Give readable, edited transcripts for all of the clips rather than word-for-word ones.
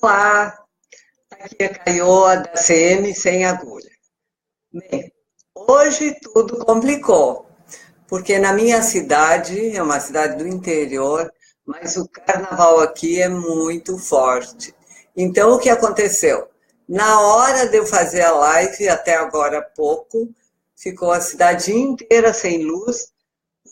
Olá, aqui é a Caioa da CM Sem Agulha. Bem, hoje tudo complicou, porque na minha cidade, é uma cidade do interior, mas o carnaval aqui é muito forte. Então, o que aconteceu? Na hora de eu fazer a live, até agora há pouco, ficou a cidade inteira sem luz,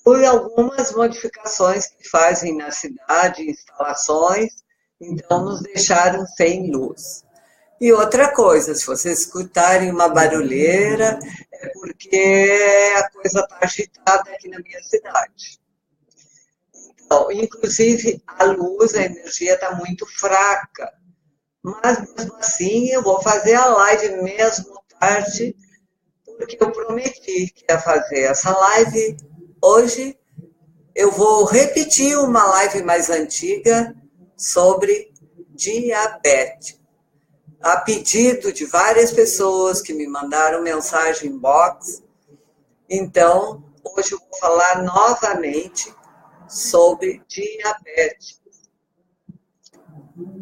por algumas modificações que fazem na cidade, instalações, então nos deixaram sem luz. E outra coisa, se vocês escutarem uma barulheira, é porque a coisa está agitada aqui na minha cidade. Então, inclusive, a luz, a energia está muito fraca. Mas, mesmo assim, eu vou fazer a live mesmo tarde, porque eu prometi que ia fazer essa live hoje. Eu vou repetir uma live mais antiga sobre diabetes, a pedido de várias pessoas que me mandaram mensagem inbox. Então, hoje eu vou falar novamente sobre diabetes.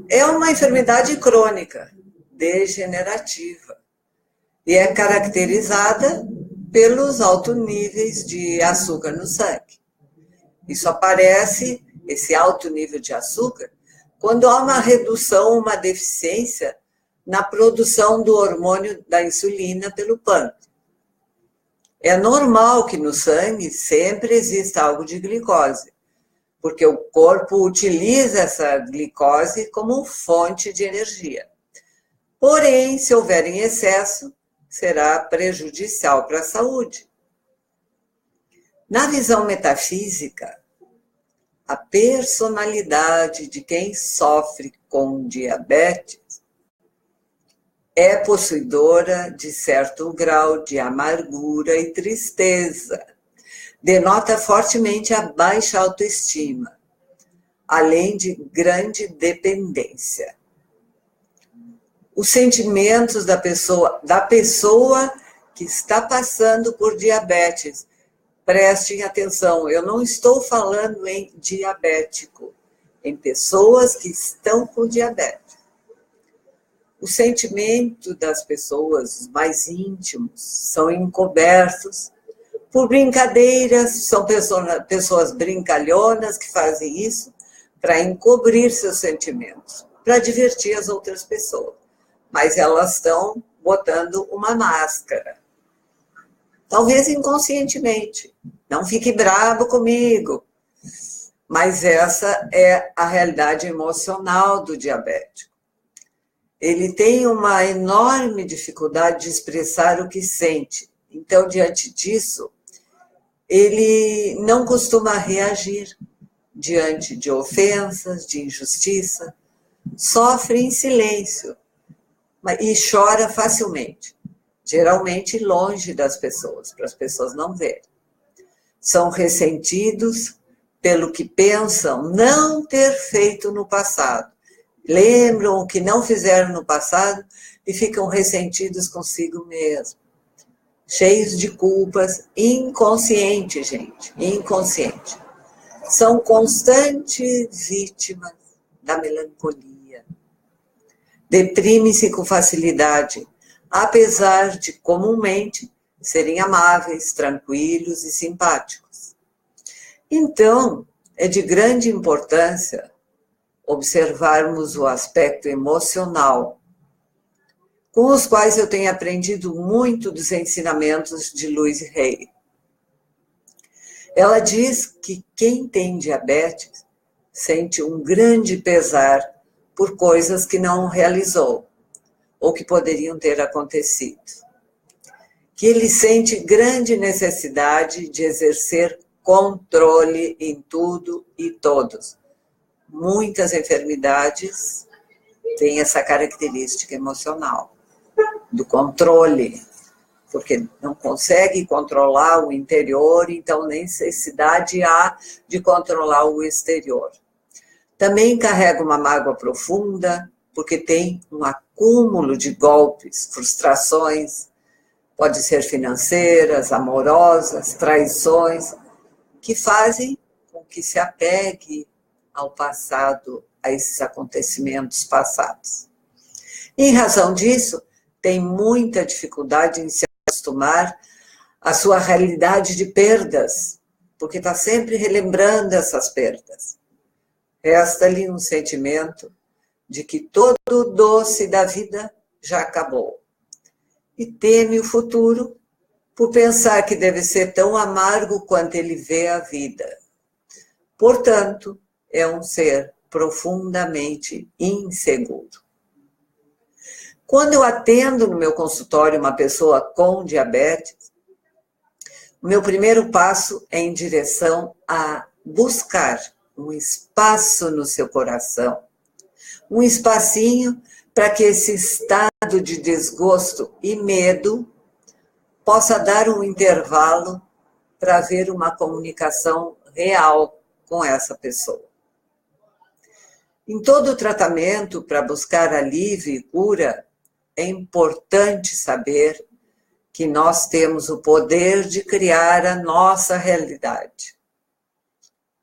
É uma enfermidade crônica, degenerativa, e é caracterizada pelos altos níveis de açúcar no sangue. Isso aparece, esse alto nível de açúcar, quando há uma redução, uma deficiência na produção do hormônio da insulina pelo pâncreas. É normal que no sangue sempre exista algo de glicose, porque o corpo utiliza essa glicose como fonte de energia. Porém, se houver em excesso, será prejudicial para a saúde. Na visão metafísica, a personalidade de quem sofre com diabetes é possuidora de certo grau de amargura e tristeza. Denota fortemente a baixa autoestima, além de grande dependência. Os sentimentos da pessoa que está passando por diabetes, prestem atenção, eu não estou falando em diabético, em pessoas que estão com diabetes. O sentimento das pessoas mais íntimos são encobertos por brincadeiras, são pessoas brincalhonas que fazem isso para encobrir seus sentimentos, para divertir as outras pessoas. Mas elas estão botando uma máscara. Talvez inconscientemente. Não fique bravo comigo. Mas essa é a realidade emocional do diabético. Ele tem uma enorme dificuldade de expressar o que sente. Então, diante disso, ele não costuma reagir diante de ofensas, de injustiça, sofre em silêncio e chora facilmente, geralmente longe das pessoas, para as pessoas não verem. São ressentidos pelo que pensam não ter feito no passado. Lembram o que não fizeram no passado e ficam ressentidos consigo mesmo. Cheios de culpas, inconsciente, gente, inconsciente. São constantes vítimas da melancolia. Deprimem-se com facilidade, apesar de comumente serem amáveis, tranquilos e simpáticos. Então, é de grande importância observarmos o aspecto emocional, com os quais eu tenho aprendido muito dos ensinamentos de Louise Hay. Ela diz que quem tem diabetes sente um grande pesar por coisas que não realizou ou que poderiam ter acontecido. Que ele sente grande necessidade de exercer controle em tudo e todos. Muitas enfermidades têm essa característica emocional, do controle, porque não consegue controlar o interior, então necessidade há de controlar o exterior. Também carrega uma mágoa profunda, porque tem um acúmulo de golpes, frustrações, pode ser financeiras, amorosas, traições, que fazem com que se apegue ao passado a esses acontecimentos passados. Em razão disso, tem muita dificuldade em se acostumar à sua realidade de perdas, porque está sempre relembrando essas perdas. Resta-lhe um sentimento de que todo o doce da vida já acabou. E teme o futuro por pensar que deve ser tão amargo quanto ele vê a vida. Portanto, é um ser profundamente inseguro. Quando eu atendo no meu consultório uma pessoa com diabetes, o meu primeiro passo é em direção a buscar um espaço no seu coração, um espacinho para que esse estado de desgosto e medo possa dar um intervalo para haver uma comunicação real com essa pessoa. Em todo o tratamento para buscar alívio e cura, é importante saber que nós temos o poder de criar a nossa realidade.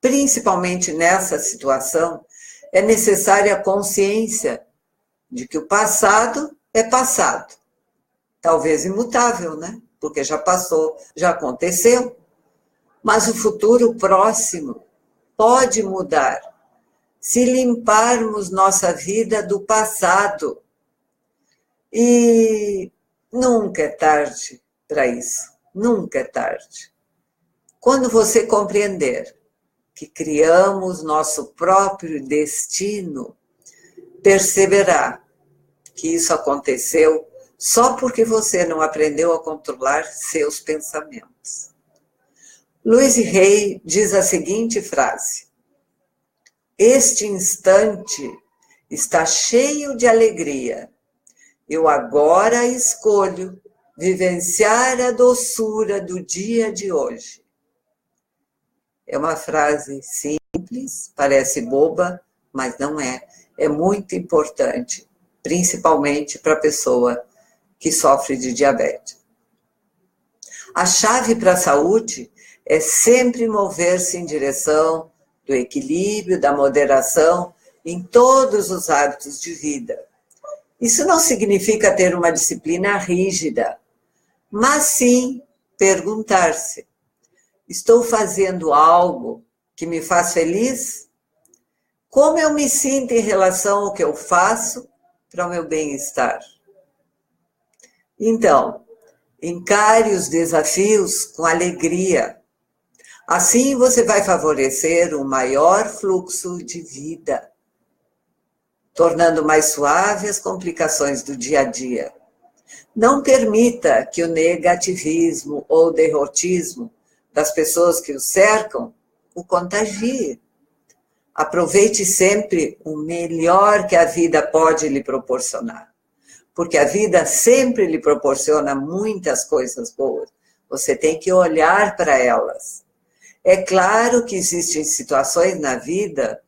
Principalmente nessa situação, é necessária a consciência de que o passado é passado. Talvez imutável, né? Porque já passou, já aconteceu. Mas o futuro próximo pode mudar se limparmos nossa vida do passado. E nunca é tarde para isso, nunca é tarde. Quando você compreender que criamos nosso próprio destino, perceberá que isso aconteceu só porque você não aprendeu a controlar seus pensamentos. Louise Hay diz a seguinte frase: este instante está cheio de alegria. Eu agora escolho vivenciar a doçura do dia de hoje. É uma frase simples, parece boba, mas não é. É muito importante, principalmente para a pessoa que sofre de diabetes. A chave para a saúde é sempre mover-se em direção do equilíbrio, da moderação em todos os hábitos de vida. Isso não significa ter uma disciplina rígida, mas sim perguntar-se: estou fazendo algo que me faz feliz? Como eu me sinto em relação ao que eu faço para o meu bem-estar? Então, encare os desafios com alegria. Assim você vai favorecer um maior fluxo de vida, tornando mais suave as complicações do dia a dia. Não permita que o negativismo ou derrotismo das pessoas que o cercam o contagie. Aproveite sempre o melhor que a vida pode lhe proporcionar, porque a vida sempre lhe proporciona muitas coisas boas. Você tem que olhar para elas. É claro que existem situações na vida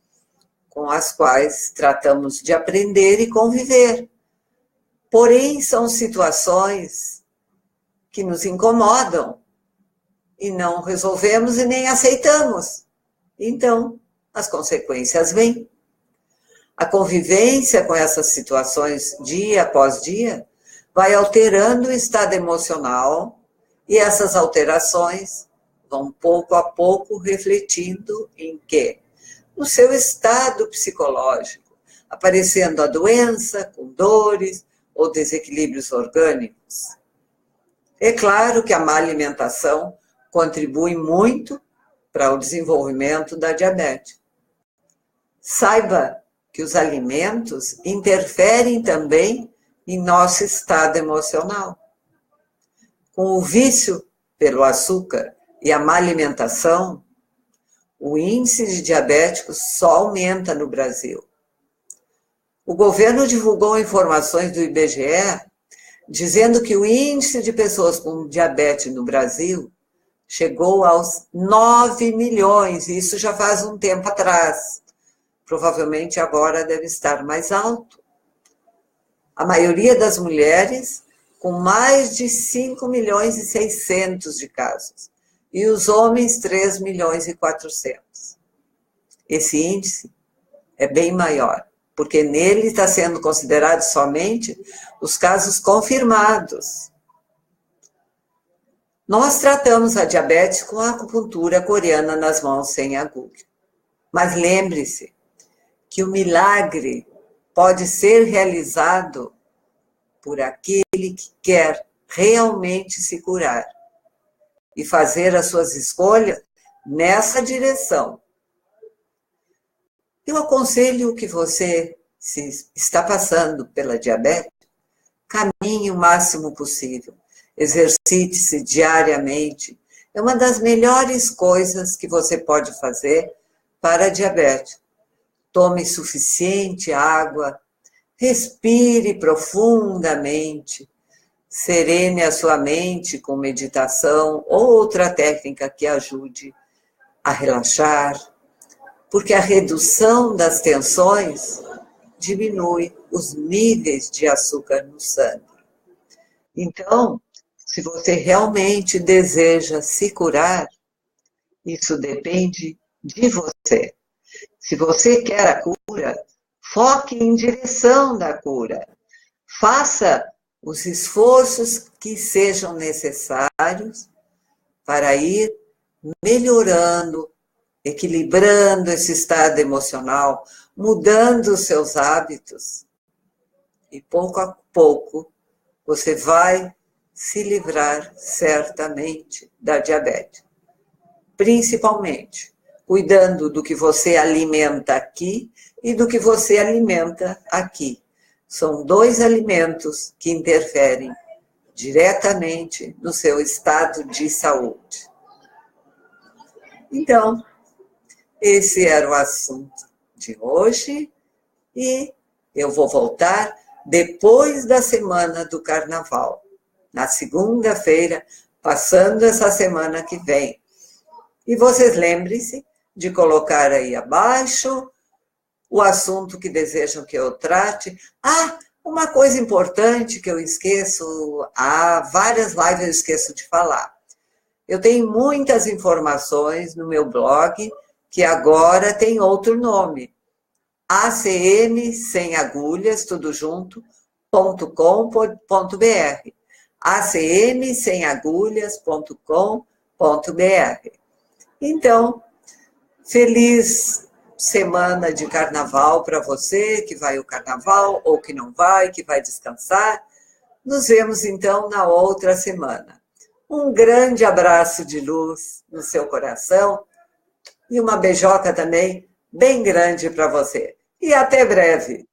com as quais tratamos de aprender e conviver. Porém, são situações que nos incomodam e não resolvemos e nem aceitamos. Então, as consequências vêm. A convivência com essas situações dia após dia vai alterando o estado emocional e essas alterações vão pouco a pouco refletindo em quê? No seu estado psicológico, aparecendo a doença com dores ou desequilíbrios orgânicos. É claro que a má alimentação contribui muito para o desenvolvimento da diabetes. Saiba que os alimentos interferem também em nosso estado emocional. Com o vício pelo açúcar e a má alimentação, o índice de diabéticos só aumenta no Brasil. O governo divulgou informações do IBGE dizendo que o índice de pessoas com diabetes no Brasil chegou aos 9 milhões, e isso já faz um tempo atrás. Provavelmente agora deve estar mais alto. A maioria das mulheres com mais de 5 milhões e 600 de casos, e os homens 3 milhões e 400. Esse índice é bem maior, porque nele está sendo considerado somente os casos confirmados. Nós tratamos a diabetes com a acupuntura coreana nas mãos sem agulha. Mas lembre-se que o milagre pode ser realizado por aquele que quer realmente se curar e fazer as suas escolhas nessa direção. Eu aconselho que você, se está passando pela diabetes, caminhe o máximo possível, exercite-se diariamente. É uma das melhores coisas que você pode fazer para a diabetes. Tome suficiente água, respire profundamente, serene a sua mente com meditação ou outra técnica que ajude a relaxar, porque a redução das tensões diminui os níveis de açúcar no sangue. Então, se você realmente deseja se curar, isso depende de você. Se você quer a cura, foque em direção da cura. Faça os esforços que sejam necessários para ir melhorando, equilibrando esse estado emocional, mudando os seus hábitos. E pouco a pouco você vai se livrar certamente da diabetes. Principalmente cuidando do que você alimenta aqui e do que você alimenta aqui. São dois alimentos que interferem diretamente no seu estado de saúde. Então, esse era o assunto de hoje e eu vou voltar depois da semana do Carnaval, na segunda-feira, passando essa semana que vem. E vocês lembrem-se de colocar aí abaixo o assunto que desejam que eu trate. Uma coisa importante que eu esqueço, há várias lives eu esqueço de falar. Eu tenho muitas informações no meu blog, que agora tem outro nome, acm sem agulhas, tudo junto, .com.br, acmsemagulhas.com.br. Então, feliz semana de carnaval para você, que vai ao carnaval ou que não vai, que vai descansar. Nos vemos então na outra semana. Um grande abraço de luz no seu coração e uma beijoca também bem grande para você. E até breve!